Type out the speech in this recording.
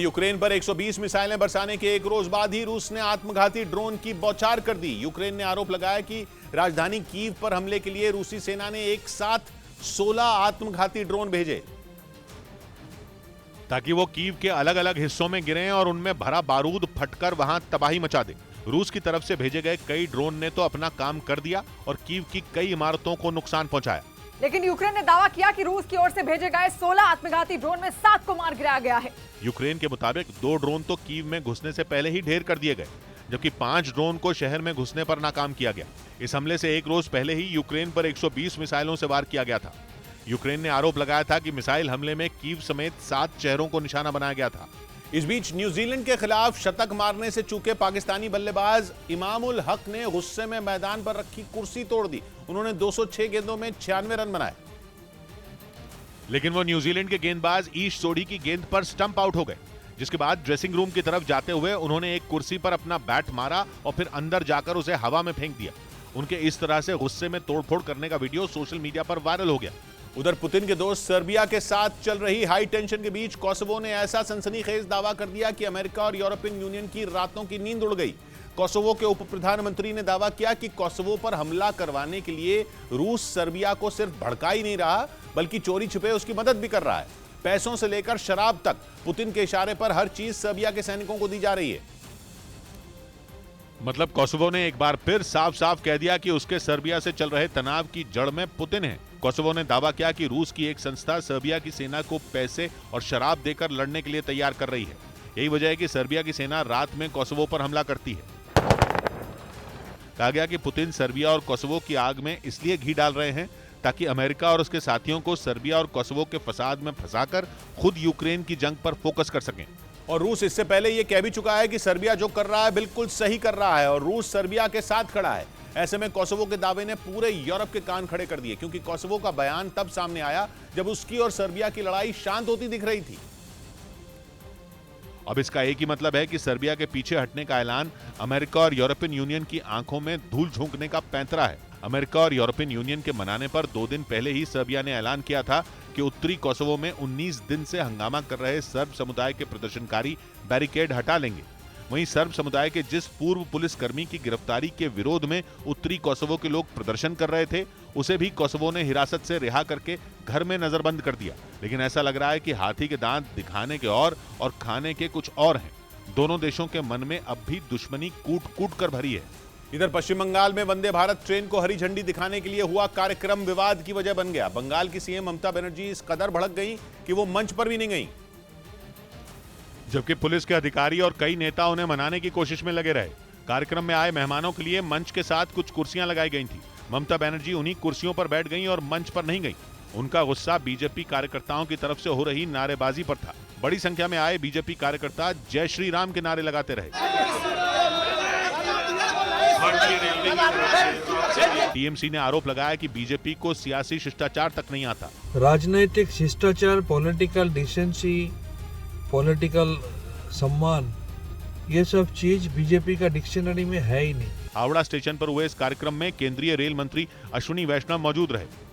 Ukraine पर 120 मिसाइलें बरसाने के एक रोज बाद ही रूस ने आत्मघाती ड्रोन की बौछार कर दी। यूक्रेन ने आरोप लगाया कि राजधानी कीव पर हमले के लिए रूसी सेना ने एक साथ 16 आत्मघाती ड्रोन भेजे ताकि वो कीव के अलग अलग हिस्सों में गिरें और उनमें भरा बारूद फटकर वहां तबाही मचा दे। रूस की तरफ से भेजे गए कई ड्रोन ने तो अपना काम कर दिया और कीव की कई इमारतों को नुकसान पहुंचाया। लेकिन यूक्रेन ने दावा किया कि रूस की ओर से भेजे गए 16 आत्मघाती ड्रोन में 7 को मार गिराया गया है। यूक्रेन के मुताबिक 2 ड्रोन तो कीव में घुसने से पहले ही ढेर कर दिए गए, जबकि 5 ड्रोन को शहर में घुसने पर नाकाम किया गया। इस हमले से एक रोज पहले ही यूक्रेन पर 120 मिसाइलों से वार किया गया था। यूक्रेन ने आरोप लगाया था कि मिसाइल हमले में कीव समेत 7 शहरों को निशाना बनाया गया था। इस बीच न्यूजीलैंड के खिलाफ शतक मारने से चूके पाकिस्तानी बल्लेबाज इमामुल हक ने गुस्से में मैदान पर रखी कुर्सी तोड़ दी। उन्होंने 206 गेंदों में 96 रन बनाए, लेकिन वो न्यूजीलैंड के गेंदबाज ईश सोढ़ी की गेंद पर स्टंप आउट हो गए, जिसके बाद ड्रेसिंग रूम की तरफ जाते हुए उन्होंने एक कुर्सी पर अपना बैट मारा और फिर अंदर जाकर उसे हवा में फेंक दिया। उनके इस तरह से गुस्से में तोड़फोड़ करने का वीडियो सोशल मीडिया पर वायरल हो गया। उधर पुतिन के दोस्त सर्बिया के साथ चल रही हाई टेंशन के बीच कोसोवो ने ऐसा सनसनीखेज दावा कर दिया कि अमेरिका और यूरोपियन यूनियन की रातों की नींद उड़ गई। कोसोवो के उप प्रधानमंत्री ने दावा किया कि कोसोवो पर हमला करवाने के लिए रूस सर्बिया को सिर्फ भड़का ही नहीं रहा, बल्कि चोरी छिपे उसकी मदद भी कर रहा है। पैसों से लेकर शराब तक पुतिन के इशारे पर हर चीज सर्बिया के सैनिकों को दी जा रही है। मतलब कोसोवो ने एक बार फिर साफ साफ कह दिया कि उसके सर्बिया से चल रहे तनाव की जड़ में पुतिन है। कोसोवो ने दावा किया कि रूस की एक संस्था सर्बिया की सेना को पैसे और शराब देकर लड़ने के लिए तैयार कर रही है। यही वजह है कि सर्बिया की सेना रात में कोसोवो पर हमला करती है। कहा गया कि पुतिन सर्बिया और कोसोवो की आग में इसलिए घी डाल रहे हैं ताकि अमेरिका और उसके साथियों को सर्बिया और कोसोवो के फसाद में फंसाकर खुद यूक्रेन की जंग पर फोकस कर सकें। और रूस इससे पहले यह कह भी चुका है कि सर्बिया जो कर रहा है बिल्कुल सही कर रहा है और रूस सर्बिया के साथ खड़ा है। ऐसे में कोसोवो के दावे ने पूरे यूरोप के कान खड़े कर दिए, क्योंकि कोसोवो का बयान तब सामने आया जब उसकी और सर्बिया की लड़ाई शांत होती दिख रही थी। अब इसका एक ही मतलब है कि सर्बिया के पीछे हटने का ऐलान अमेरिका और यूरोपियन यूनियन की आंखों में धूल झोंकने का पैंतरा है। अमेरिका और यूरोपियन यूनियन के मनाने पर 2 दिन पहले ही सर्बिया ने ऐलान किया था कि उत्तरी कोसोवो में 19 दिन से हंगामा कर रहे सर्ब समुदाय के प्रदर्शनकारी बैरिकेड हटा लेंगे। वहीं सर्ब समुदाय के जिस पूर्व पुलिसकर्मी की गिरफ्तारी के विरोध में उत्तरी कोसोवो के लोग प्रदर्शन कर रहे थे, उसे भी कोसोवो ने हिरासत से रिहा करके घर में नजरबंद कर दिया। लेकिन ऐसा लग रहा है कि हाथी के दांत दिखाने के और खाने के कुछ और हैं। दोनों देशों के मन में अब भी दुश्मनी कूट कूट कर भरी है। इधर पश्चिम बंगाल में वंदे भारत ट्रेन को हरी झंडी दिखाने के लिए हुआ कार्यक्रम विवाद की वजह बन गया। बंगाल की सीएम ममता बनर्जी इस कदर भड़क गई कि वो मंच पर भी नहीं गई, जबकि पुलिस के अधिकारी और कई नेता उन्हें मनाने की कोशिश में लगे रहे। कार्यक्रम में आए मेहमानों के लिए मंच के साथ कुछ कुर्सियां लगाई गई थी। ममता बनर्जी उन्हीं कुर्सियों पर बैठ गईं और मंच पर नहीं गईं। उनका गुस्सा बीजेपी कार्यकर्ताओं की तरफ से हो रही नारेबाजी पर था। बड़ी संख्या में आए बीजेपी कार्यकर्ता जय श्री राम के नारे लगाते रहे। टीएमसी ने आरोप लगाया कि बीजेपी को सियासी शिष्टाचार तक नहीं आता। राजनीतिक शिष्टाचार, पॉलिटिकल डिसेंसी, पॉलिटिकल सम्मान, ये सब चीज बीजेपी का डिक्शनरी में है ही नहीं। हावड़ा स्टेशन पर हुए इस कार्यक्रम में केंद्रीय रेल मंत्री अश्विनी वैष्णव मौजूद रहे।